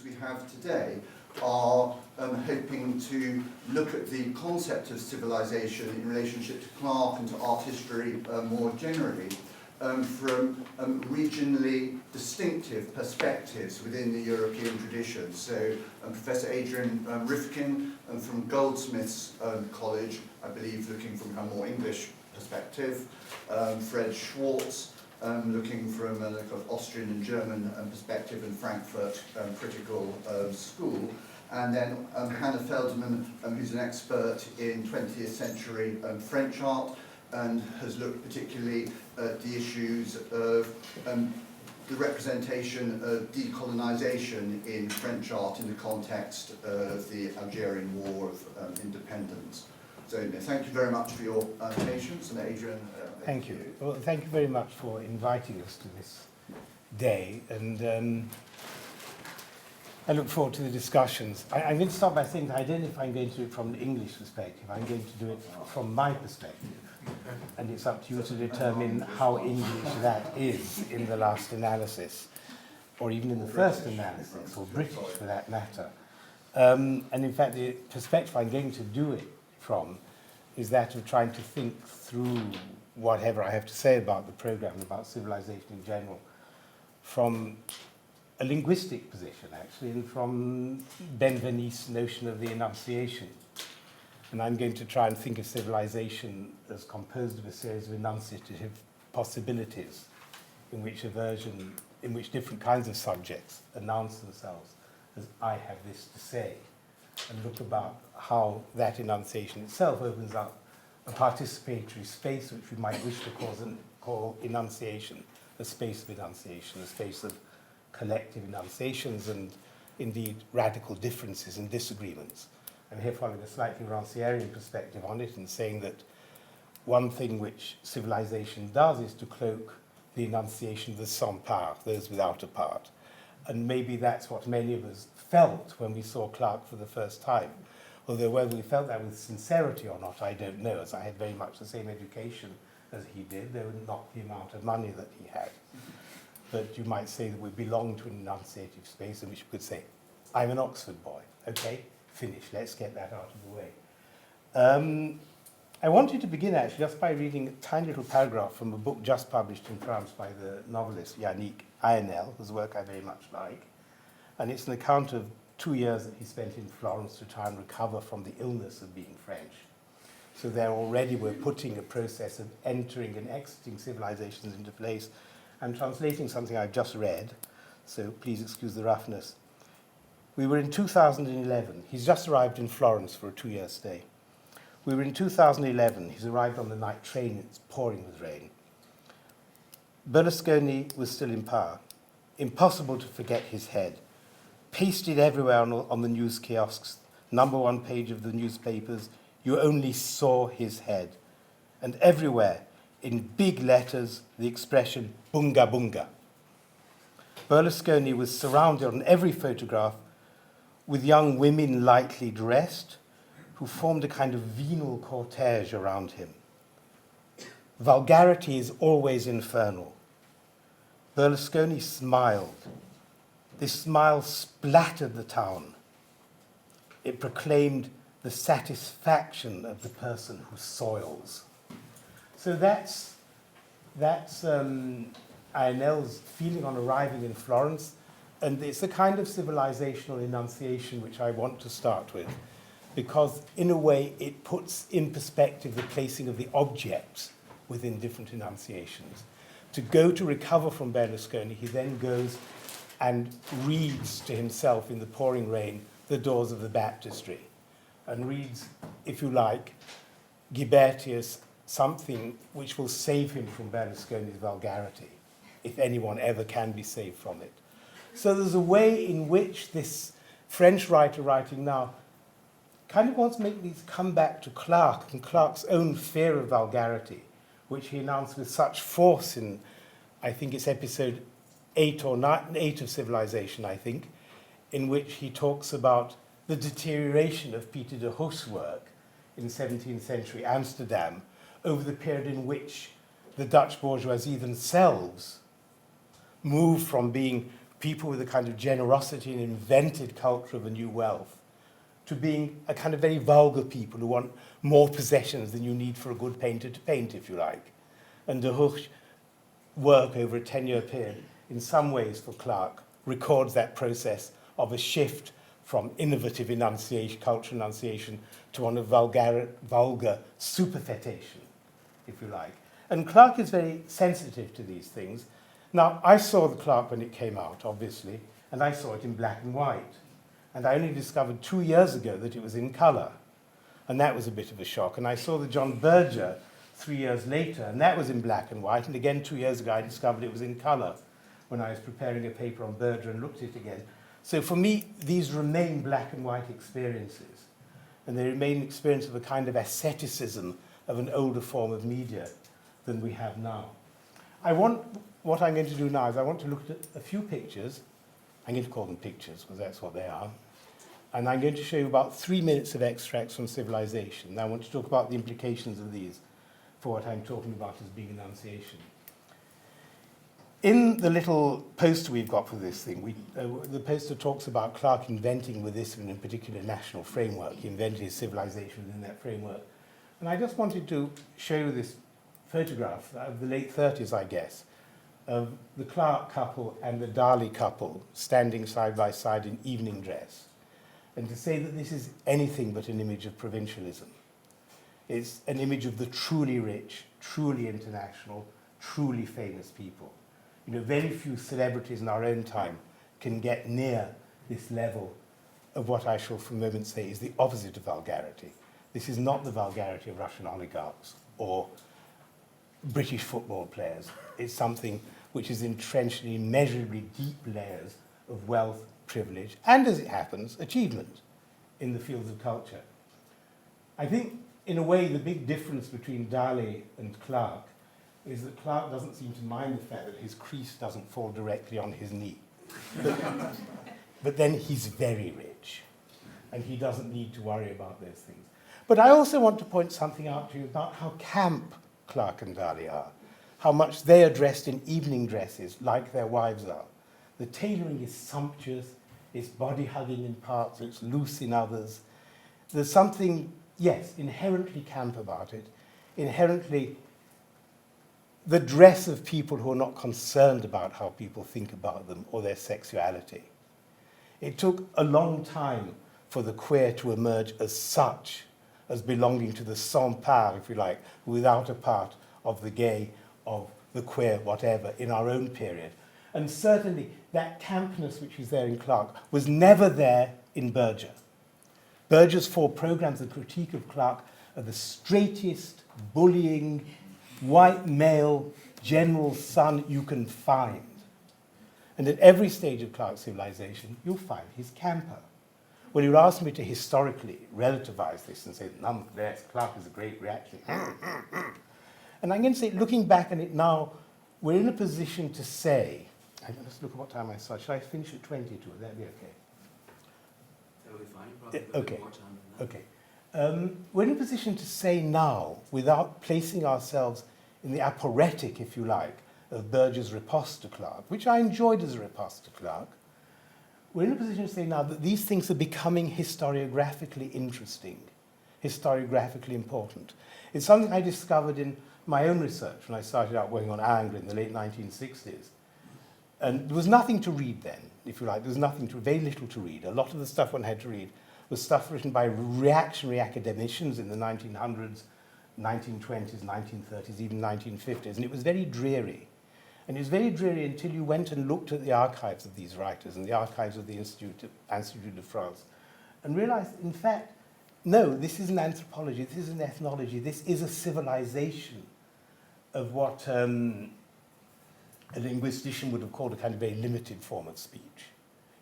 speakers we have today are hoping to look at the concept of civilization in relationship to Clarke and to art history more generally, from regionally distinctive perspectives within the European tradition. So Professor Adrian Rifkin from Goldsmiths College, I believe looking from a more English perspective, Fred Schwartz looking from a kind of Austrian and German perspective, and Frankfurt Critical School, and then Hannah Feldman, who's an expert in 20th century French art, and has looked particularly at the issues of the representation of decolonisation in French art in the context of the Algerian War of Independence. So thank you very much for your patience, and Adrian. Thank you. Well, thank you very much for inviting us to this day, and I look forward to the discussions. I'm going to start by saying that I don't know if I'm going to do it from an English perspective. I'm going to do it from my perspective. And it's up to you to determine how English that is in the last analysis, or even in the first analysis, or British for that matter. And in fact, the perspective I'm going to do it from is that of trying to think through whatever I have to say about the program, about civilization in general, from a linguistic position, actually, and from Benveniste's notion of the enunciation. And I'm going to try and think of civilization as composed of a series of enunciative possibilities in which different kinds of subjects announce themselves as I have this to say, and look about how that enunciation itself opens up a participatory space which we might wish to call enunciation, a space of enunciation, a space of collective enunciations and indeed radical differences and disagreements. I'm here following a slightly Rancierian perspective on it and saying that one thing which civilization does is to cloak the enunciation of the sans part, those without a part. And maybe that's what many of us felt when we saw Clarke for the first time. Although whether we felt that with sincerity or not, I don't know, as I had very much the same education as he did, though not the amount of money that he had. But you might say that we belong to an enunciative space in which we could say, I'm an Oxford boy, okay? Finish. Let's get that out of the way. I wanted to begin actually just by reading a tiny little paragraph from a book just published in France by the novelist Yannick Aenel, whose work I very much like. And it's an account of 2 years that he spent in Florence to try and recover from the illness of being French. So there already we're putting a process of entering and exiting civilizations into place. I'm translating something I've just read, so please excuse the roughness. We were in 2011. He's just arrived in Florence for a 2-year stay. We were in 2011. He's arrived on the night train. It's pouring with rain. Berlusconi was still in power. Impossible to forget his head. Pasted everywhere on the news kiosks, #1 page of the newspapers, you only saw his head. And everywhere, in big letters, the expression bunga bunga. Berlusconi was surrounded on every photograph with young women lightly dressed who formed a kind of venal cortege around him. Vulgarity is always infernal. Berlusconi smiled. This smile splattered the town. It proclaimed the satisfaction of the person who soils. So that's Aenel's feeling on arriving in Florence, and it's the kind of civilizational enunciation which I want to start with, because in a way it puts in perspective the placing of the objects within different enunciations. To go to recover from Berlusconi, he then goes and reads to himself in the pouring rain the doors of the baptistry, and reads, if you like, Ghibertius, something which will save him from Berlusconi's vulgarity, if anyone ever can be saved from it. So there's a way in which this French writer writing now kind of wants to make these come back to Clarke and Clarke's own fear of vulgarity, which he announced with such force in, I think it's episode 8 or 9, 8 of Civilization, I think, in which he talks about the deterioration of Pieter de Hoof's work in 17th century Amsterdam over the period in which the Dutch bourgeoisie themselves moved from being people with a kind of generosity and invented culture of a new wealth, to being a kind of very vulgar people who want more possessions than you need for a good painter to paint, if you like. And de Hoogh's work over a 10-year period, in some ways for Clarke, records that process of a shift from innovative enunciation, cultural enunciation, to one of vulgar superfetation, if you like. And Clarke is very sensitive to these things. Now, I saw the Clarke when it came out, obviously, and I saw it in black and white. And I only discovered 2 years ago that it was in colour. And that was a bit of a shock. And I saw the John Berger 3 years later, and that was in black and white. And again, 2 years ago, I discovered it was in colour when I was preparing a paper on Berger and looked at it again. So for me, these remain black and white experiences. And they remain an experience of a kind of asceticism of an older form of media than we have now. What I'm going to do now is I want to look at a few pictures. I'm going to call them pictures because that's what they are. And I'm going to show you about 3 minutes of extracts from Civilization. Now I want to talk about the implications of these for what I'm talking about as being enunciation. In the little poster we've got for this thing, the poster talks about Clarke inventing with this in particular national framework. He invented his civilization within that framework. And I just wanted to show you this photograph of the late 30s, I guess, of the Clarke couple and the Dali couple standing side by side in evening dress. And to say that this is anything but an image of provincialism. It's an image of the truly rich, truly international, truly famous people. You know, very few celebrities in our own time can get near this level of what I shall for a moment say is the opposite of vulgarity. This is not the vulgarity of Russian oligarchs or British football players. It's something which is entrenched in immeasurably deep layers of wealth, privilege, and, as it happens, achievement in the fields of culture. I think, in a way, the big difference between Dali and Clarke is that Clarke doesn't seem to mind the fact that his crease doesn't fall directly on his knee. But then he's very rich, and he doesn't need to worry about those things. But I also want to point something out to you about how camp Clarke and Dali are, how much they are dressed in evening dresses like their wives are. The tailoring is sumptuous, it's body-hugging in parts, it's loose in others. There's something, yes, inherently camp about it, inherently the dress of people who are not concerned about how people think about them or their sexuality. It took a long time for the queer to emerge as such, as belonging to the sans part, if you like, without a part of the gay, of the queer, whatever, in our own period. And certainly that campness which is there in Clarke was never there in Berger. Berger's 4 programs, the critique of Clarke, are the straightest, bullying, white male general son you can find. And at every stage of Clarke's civilization, you'll find his camper. When you ask me to historically relativize this and say, nonetheless, Clarke is a great reactionary. And I'm going to say, looking back on it now, we're in a position to say, let's look at what time I started. Should I finish at 22? Would that be okay? That'll be fine. Probably Okay. more time than that. Okay. We're in a position to say now, without placing ourselves in the aporetic, if you like, of Berger's riposte to Clarke, which I enjoyed as a riposte to Clarke, we're in a position to say now that these things are becoming historiographically interesting, historiographically important. It's something I discovered in my own research when I started out working on Angler in the late 1960s. And there was nothing to read then, if you like. There was very little to read. A lot of the stuff one had to read was stuff written by reactionary academicians in the 1900s, 1920s, 1930s, even 1950s. And it was very dreary. And it was very dreary until you went and looked at the archives of these writers and the archives of the Institut de France and realized, in fact, no, this isn't anthropology, this isn't ethnology, this is a civilization of what a linguistician would have called a kind of very limited form of speech.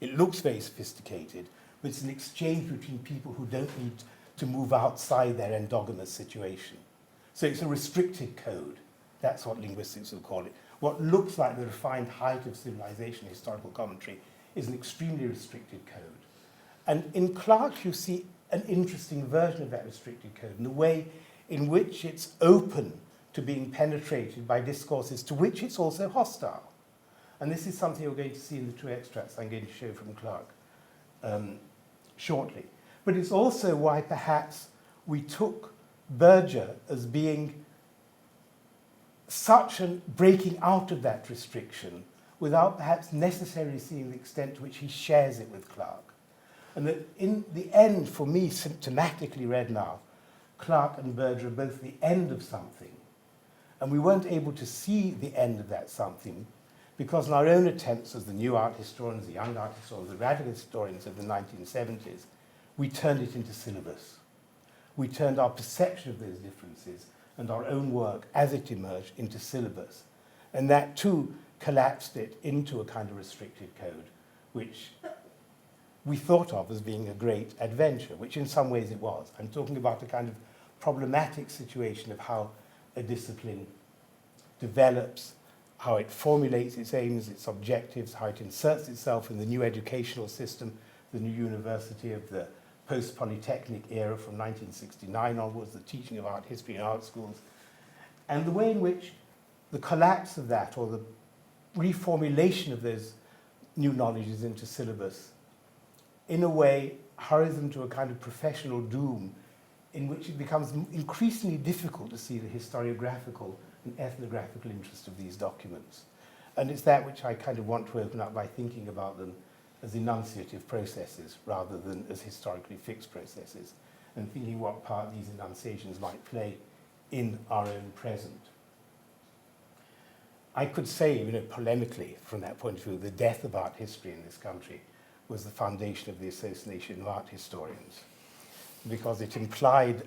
It looks very sophisticated, but it's an exchange between people who don't need to move outside their endogamous situation. So it's a restricted code. That's what linguistics will call it. What looks like the refined height of civilization, historical commentary, is an extremely restricted code. And in Clarke, you see an interesting version of that restricted code, in the way in which it's open to being penetrated by discourses to which it's also hostile. And this is something you're going to see in the two extracts I'm going to show from Clark shortly. But it's also why perhaps we took Berger as being such a breaking out of that restriction without perhaps necessarily seeing the extent to which he shares it with Clark. And that in the end, for me, symptomatically read now, Clark and Berger are both the end of something. And we weren't able to see the end of that something because in our own attempts as the new art historians, the young art historians, the radical historians of the 1970s, we turned it into syllabus. We turned our perception of those differences and our own work as it emerged into syllabus. And that too collapsed it into a kind of restricted code, which we thought of as being a great adventure, which in some ways it was. I'm talking about a kind of problematic situation of how a discipline develops, how it formulates its aims, its objectives, how it inserts itself in the new educational system, the new university of the post-Polytechnic era from 1969 onwards, the teaching of art history in art schools, and the way in which the collapse of that, or the reformulation of those new knowledges into syllabus, in a way hurries them to a kind of professional doom in which it becomes increasingly difficult to see the historiographical and ethnographical interest of these documents. And it's that which I kind of want to open up by thinking about them as enunciative processes rather than as historically fixed processes, and thinking what part these enunciations might play in our own present. I could say, polemically from that point of view, the death of art history in this country was the foundation of the Association of Art Historians, because it implied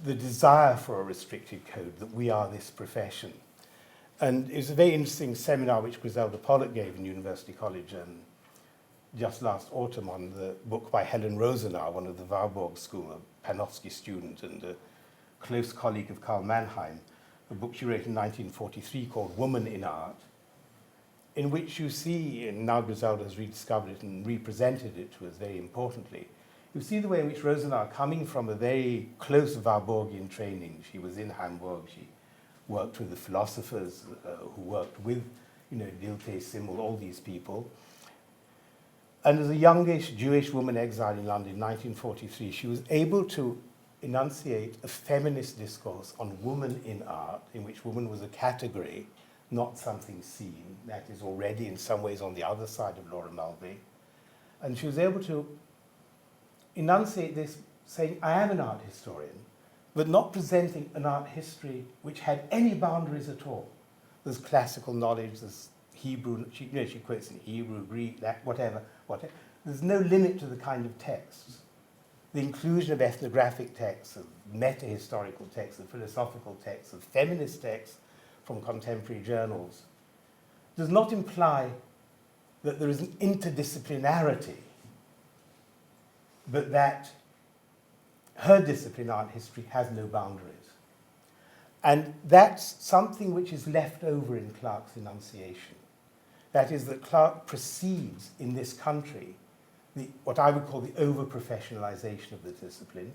the desire for a restricted code, that we are this profession. And it was a very interesting seminar which Griselda Pollock gave in University College just last autumn on the book by Helen Rosenau, one of the Warburg School, a Panofsky student and a close colleague of Karl Mannheim, a book she wrote in 1943 called Woman in Art, in which you see, and now Griselda has rediscovered it and represented it to us very importantly, you see the way in which Rosenau, coming from a very close Warburgian training, she was in Hamburg, she worked with the philosophers who worked with, Dilthey, Simmel, all these people. And as a youngish Jewish woman exiled in London in 1943, she was able to enunciate a feminist discourse on woman in art, in which woman was a category, not something seen. That is already in some ways on the other side of Laura Mulvey. And she was able to enunciate this, saying, I am an art historian, but not presenting an art history which had any boundaries at all. There's classical knowledge, there's Hebrew, she quotes in Hebrew, Greek, whatever. There's no limit to the kind of texts. The inclusion of ethnographic texts, of meta-historical texts, of philosophical texts, of feminist texts from contemporary journals does not imply that there is an interdisciplinarity, but that her discipline, art history, has no boundaries. And that's something which is left over in Clark's enunciation. That is, that Clark precedes in this country what I would call the over-professionalization of the discipline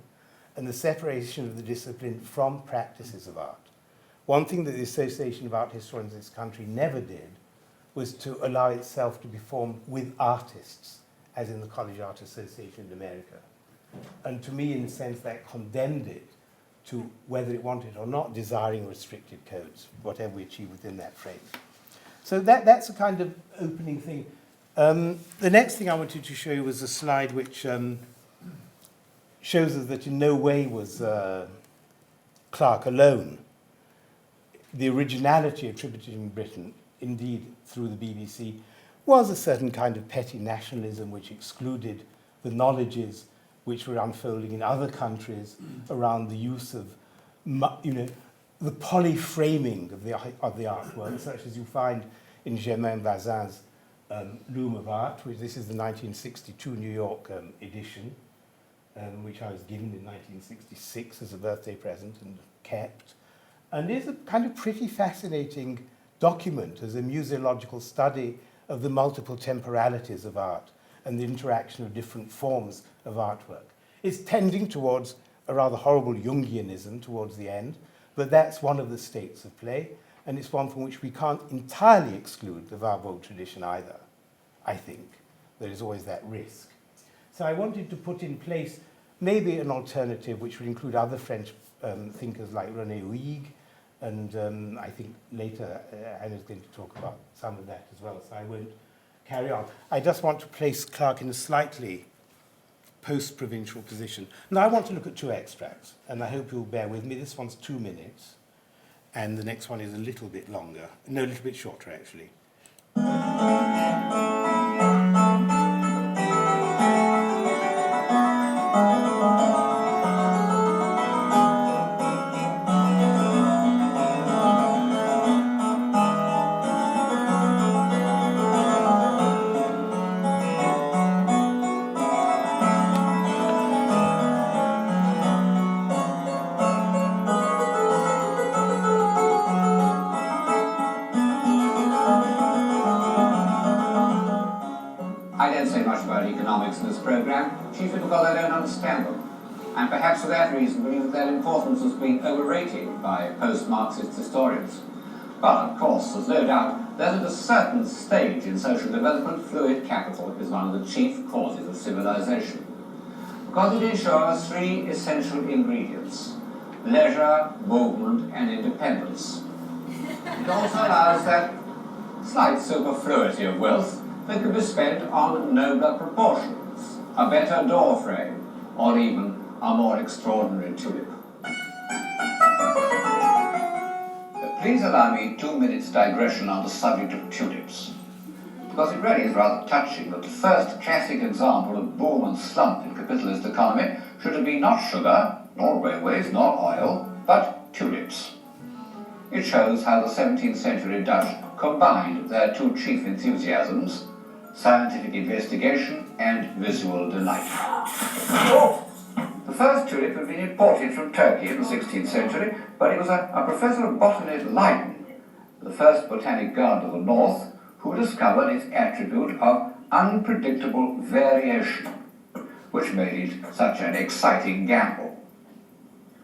and the separation of the discipline from practices of art. One thing that the Association of Art Historians in this country never did was to allow itself to be formed with artists, as in the College Art Association in America. And to me, in a sense, that condemned it to, whether it wanted or not, desiring restricted codes, whatever we achieve within that frame. So that's a kind of opening thing. The next thing I wanted to show you was a slide which shows us that in no way was Clark alone. The originality attributed in Britain, indeed through the BBC, was a certain kind of petty nationalism which excluded the knowledges which were unfolding in other countries around the use of, the polyframing of the artwork, such as you find in Germain Bazin's Loom of Art, which this is the 1962 New York edition, which I was given in 1966 as a birthday present and kept. And is a kind of pretty fascinating document as a museological study of the multiple temporalities of art and the interaction of different forms of artwork. It's tending towards a rather horrible Jungianism towards the end, but that's one of the states of play. and it's one from which we can't entirely exclude the verbal tradition either, I think. There is always that risk. So I wanted to put in place maybe an alternative which would include other French thinkers like René Huyghe, and I think later Anna's going to talk about some of that as well, so I won't carry on. I just want to place Clarke in a slightly post-provincial position. Now I want to look at two extracts, and I hope you'll bear with me. This one's 2 minutes, and the next one is a little bit longer. No, a little bit shorter, actually. I don't say much about economics in this program, chiefly because I don't understand them, and perhaps for that reason believe that their importance has been overrated by post-Marxist historians. But, of course, there's no doubt that at a certain stage in social development, fluid capital is one of the chief causes of civilization, because it ensures three essential ingredients: leisure, movement, and independence. It also allows that slight superfluity of wealth that can be spent on nobler proportions, a better door frame, or even a more extraordinary tulip. Please allow me 2 minutes digression on the subject of tulips, because it really is rather touching that the first classic example of boom and slump in capitalist economy should have been not sugar, nor railways, nor oil, but tulips. It shows how the 17th century Dutch combined their two chief enthusiasms, scientific investigation and visual delight. The first tulip had been imported from Turkey in the 16th century, but it was a professor of botany at Leiden, the first botanic garden of the north, who discovered its attribute of unpredictable variation, which made it such an exciting gamble.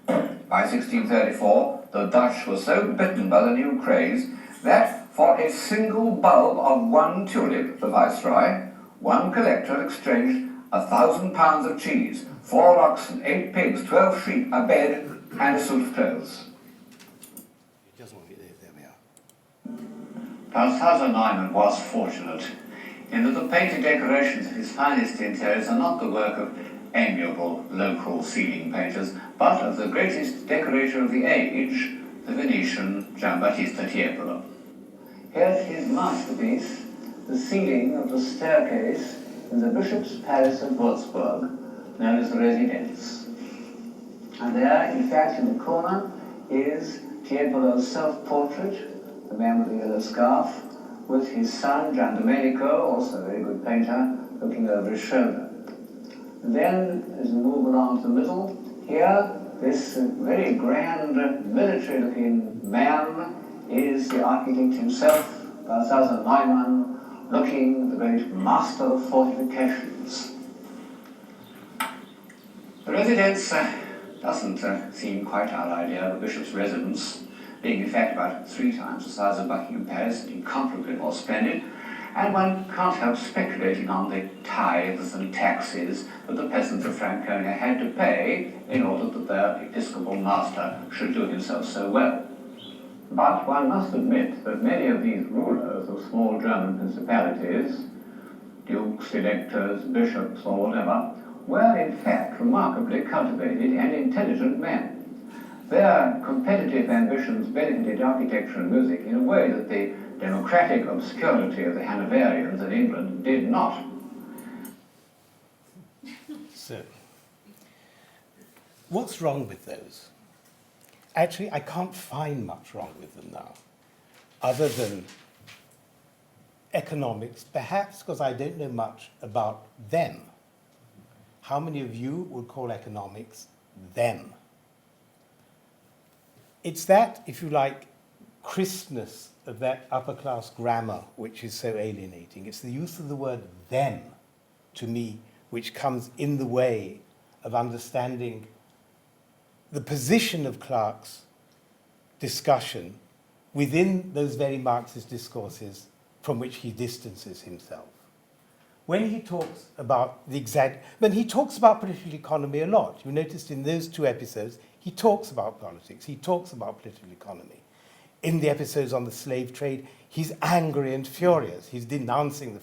By 1634, the Dutch were so bitten by the new craze that for a single bulb of one tulip, the viceroy, one collector exchanged 1,000 pounds of cheese, 4 oxen, 8 pigs, 12 sheep, a bed, and a suit of clothes. It doesn't want to get there, we are. Balthasar Neumann was fortunate in that the painted decorations of his finest interiors are not the work of amiable local ceiling painters, but of the greatest decorator of the age, the Venetian Giambattista Tiepolo. Here's his masterpiece, the ceiling of the staircase in the Bishop's Palace at Würzburg, known as the Residence. And there, in fact, in the corner, is Tiepolo's self-portrait, the man with the yellow scarf, with his son, Gian Domenico, also a very good painter, looking over his shoulder. And then, as we move along to the middle, here, this very grand, military-looking man is the architect himself, Balthasar Neumann, looking the great master of fortifications. The residence doesn't seem quite our idea of a bishop's residence, being in fact about 3 times the size of Buckingham Palace, incomparably more splendid, and one can't help speculating on the tithes and taxes that the peasants of Franconia had to pay in order that their episcopal master should do himself so well. But one must admit that many of these rulers of small German principalities, dukes, electors, bishops, or whatever, were in fact remarkably cultivated and intelligent men. Their competitive ambitions benefited architecture and music in a way that the democratic obscurity of the Hanoverians in England did not. So, what's wrong with those? Actually, I can't find much wrong with them now, other than economics, perhaps because I don't know much about them. How many of you would call economics them? It's that, if you like, crispness of that upper-class grammar which is so alienating. It's the use of the word them, to me, which comes in the way of understanding the position of Clarke's discussion within those very Marxist discourses from which he distances himself. When he talks about he talks about political economy a lot. You noticed in those two episodes, he talks about politics, he talks about political economy. In the episodes on the slave trade, he's angry and furious. He's denouncing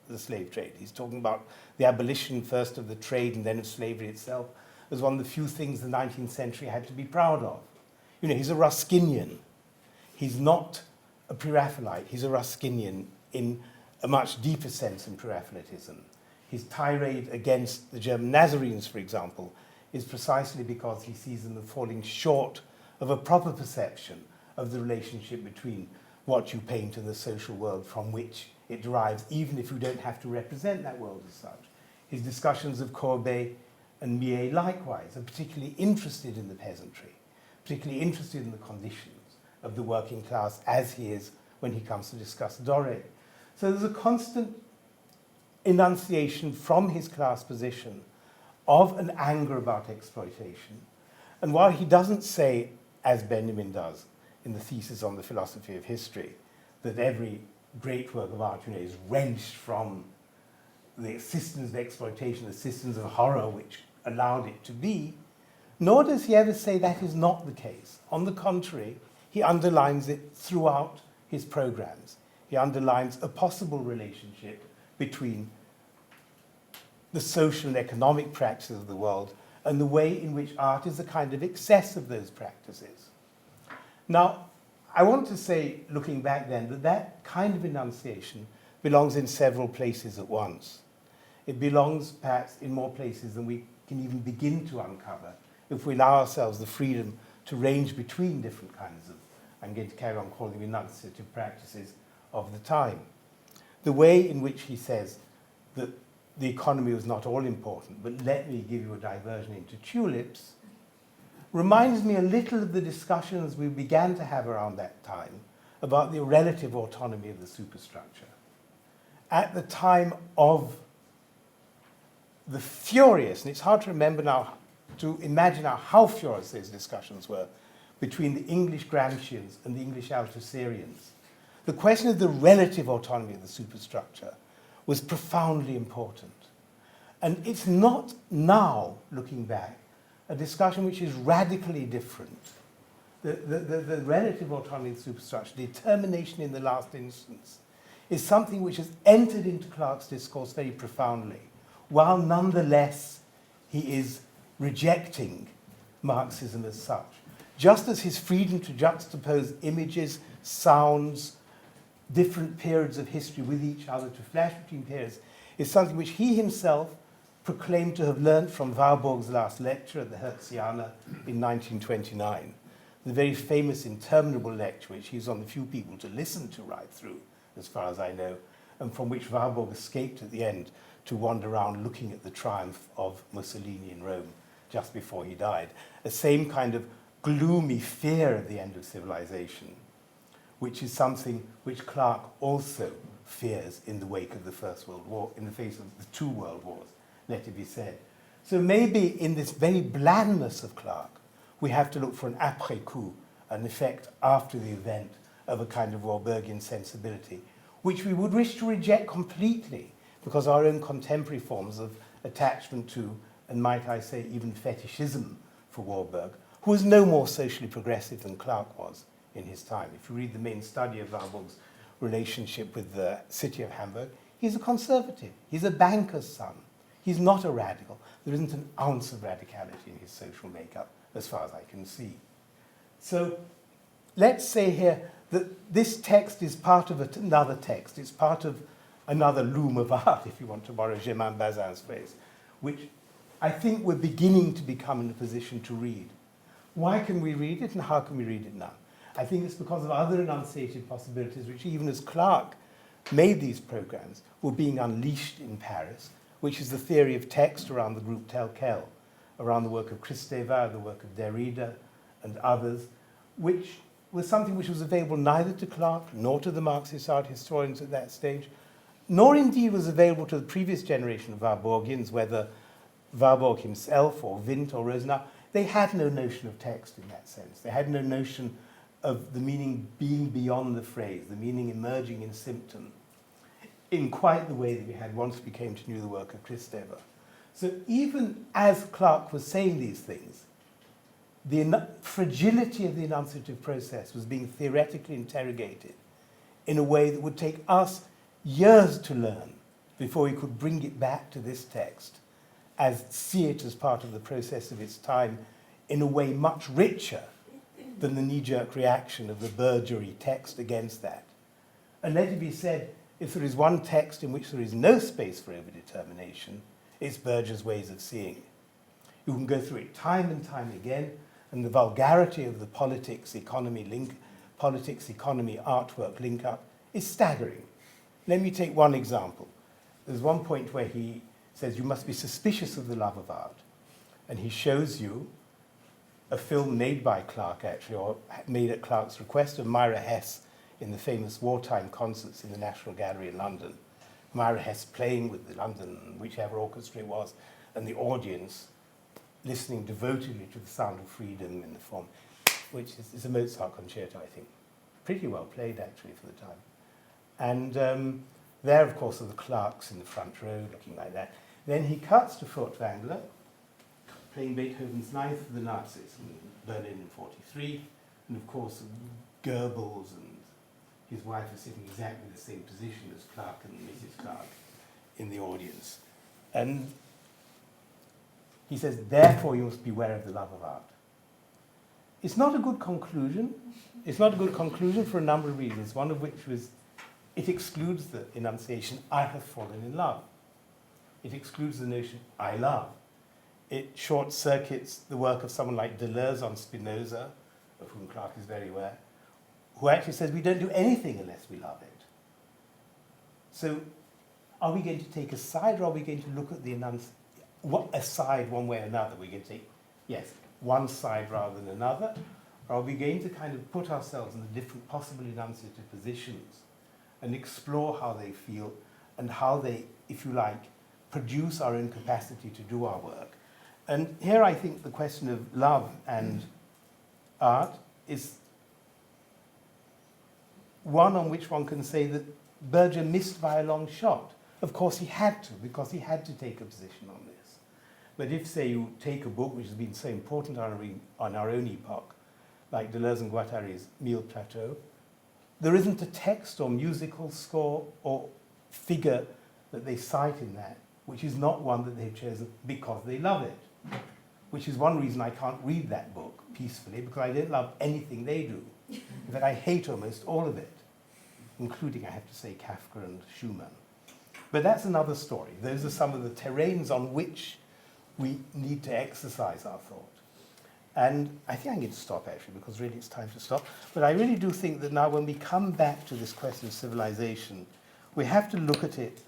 the slave trade. He's talking about the abolition first of the trade and then of slavery itself as one of the few things the 19th century had to be proud of. You know, he's a Ruskinian. He's not a pre-Raphaelite. He's a Ruskinian in a much deeper sense than pre-Raphaelitism. His tirade against the German Nazarenes, for example, is precisely because he sees them as falling short of a proper perception of the relationship between what you paint and the social world from which it derives, even if you don't have to represent that world as such. His discussions of Courbet and Millet likewise are particularly interested in the peasantry, particularly interested in the conditions of the working class, as he is when he comes to discuss Doré. So there's a constant enunciation from his class position of an anger about exploitation. And while he doesn't say, as Benjamin does in the thesis on the philosophy of history, that every great work of art, is wrenched from the systems of exploitation, the systems of horror which allowed it to be, nor does he ever say that is not the case. On the contrary, he underlines it throughout his programs. He underlines a possible relationship between the social and economic practices of the world and the way in which art is a kind of excess of those practices. Now, I want to say, looking back then, that that kind of enunciation belongs in several places at once. It belongs perhaps in more places than we can even begin to uncover if we allow ourselves the freedom to range between different kinds of, I'm going to carry on calling them enunciative practices of the time. The way in which he says that the economy was not all important, but let me give you a diversion into tulips, reminds me a little of the discussions we began to have around that time about the relative autonomy of the superstructure. At the time of the furious, and it's hard to remember now, to imagine now how furious those discussions were between the English Gramscians and the English Althusserians. The question of the relative autonomy of the superstructure was profoundly important. And it's not now, looking back, a discussion which is radically different. The relative autonomy of the superstructure, determination in the last instance, is something which has entered into Clarke's discourse very profoundly, while nonetheless he is rejecting Marxism as such. Just as his freedom to juxtapose images, sounds, different periods of history with each other, to flash between periods, is something which he himself proclaimed to have learned from Warburg's last lecture at the Hertziana in 1929. The very famous interminable lecture, which he's one of the few people to listen to right through, as far as I know, and from which Warburg escaped at the end to wander around looking at the triumph of Mussolini in Rome just before he died. A same kind of gloomy fear of the end of civilization, which is something which Clarke also fears in the wake of the First World War, in the face of the two world wars, let it be said. So maybe in this very blandness of Clarke, we have to look for an après-coup, an effect after the event of a kind of Warburgian sensibility, which we would wish to reject completely, because our own contemporary forms of attachment to, and might I say even fetishism for Warburg, who was no more socially progressive than Clarke was in his time. If you read the main study of Warburg's relationship with the city of Hamburg, he's a conservative. He's a banker's son. He's not a radical. There isn't an ounce of radicality in his social makeup, as far as I can see. So let's say here that this text is part of another text. It's part of another loom of art, if you want to borrow Germain Bazin's phrase, which I think we're beginning to become in a position to read. Why can we read it and how can we read it now? I think it's because of other enunciated possibilities which, even as Clarke made these programs, were being unleashed in Paris, which is the theory of text around the group tel quel, around the work of Kristeva, the work of Derrida, and others, which was something which was available neither to Clarke nor to the Marxist art historians at that stage, nor indeed was available to the previous generation of Warburgians, whether Warburg himself or Windt or Rosenau. They had no notion of text in that sense. They had no notion of the meaning being beyond the phrase, the meaning emerging in symptom, in quite the way that we had once we came to know the work of Christopher. So even as Clarke was saying these things, the fragility of the enunciative process was being theoretically interrogated in a way that would take us years to learn before we could bring it back to this text, as see it as part of the process of its time in a way much richer than the knee-jerk reaction of the Bergery text against that. And let it be said, if there is one text in which there is no space for overdetermination, it's Berger's ways of seeing. You can go through it time and time again, and the vulgarity of the politics, economy, artwork link-up is staggering. Let me take one example. There's one point where he says you must be suspicious of the love of art. And he shows you a film made by Clarke, actually, or made at Clarke's request, of Myra Hess in the famous wartime concerts in the National Gallery in London. Myra Hess playing with the London, whichever orchestra it was, and the audience listening devotedly to the sound of freedom in the form, which is a Mozart concerto, I think. Pretty well played, actually, for the time. And there, of course, are the Clarkes in the front row, looking like that. Then he cuts to Furtwängler, playing Beethoven's Ninth for the Nazis in Berlin in '43, and of course Goebbels and his wife are sitting exactly the same position as Clarke and Mrs. Clarke in the audience. And he says, therefore you must beware of the love of art. It's not a good conclusion. It's not a good conclusion for a number of reasons, one of which was it excludes the enunciation, I have fallen in love. It excludes the notion, I love. It short-circuits the work of someone like Deleuze on Spinoza, of whom Clarke is very aware, who actually says we don't do anything unless we love it. So are we going to take a side, or are we going to look at the a side one way or another? We're going to take, yes, one side rather than another, or are we going to kind of put ourselves in the different possible enunciative positions and explore how they feel and how they, if you like, produce our own capacity to do our work? And here I think the question of love and art is one on which one can say that Berger missed by a long shot. Of course he had to, because he had to take a position on this. But if, say, you take a book which has been so important on our own epoch, like Deleuze and Guattari's Mille Plateaux, there isn't a text or musical score or figure that they cite in that which is not one that they've chosen because they love it. Which is one reason I can't read that book peacefully, because I don't love anything they do. In fact, I hate almost all of it, including, I have to say, Kafka and Schumann. But that's another story. Those are some of the terrains on which we need to exercise our thought. And I think I'm going to stop, actually, because really it's time to stop. But I really do think that now when we come back to this question of civilization, we have to look at it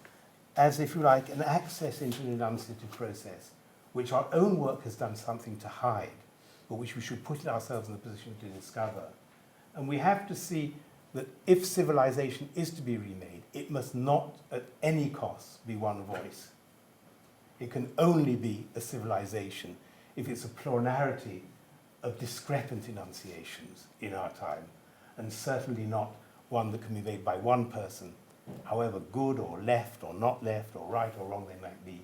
as, if you like, an access into an enunciative process, which our own work has done something to hide, but which we should put ourselves in the position to discover. And we have to see that if civilization is to be remade, it must not at any cost be one voice. It can only be a civilization if it's a plurality of discrepant enunciations in our time, and certainly not one that can be made by one person, however good or left or not left or right or wrong they might be.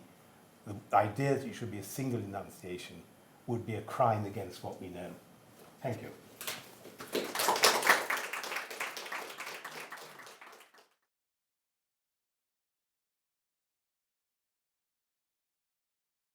The idea that it should be a single enunciation would be a crime against what we know. Thank you.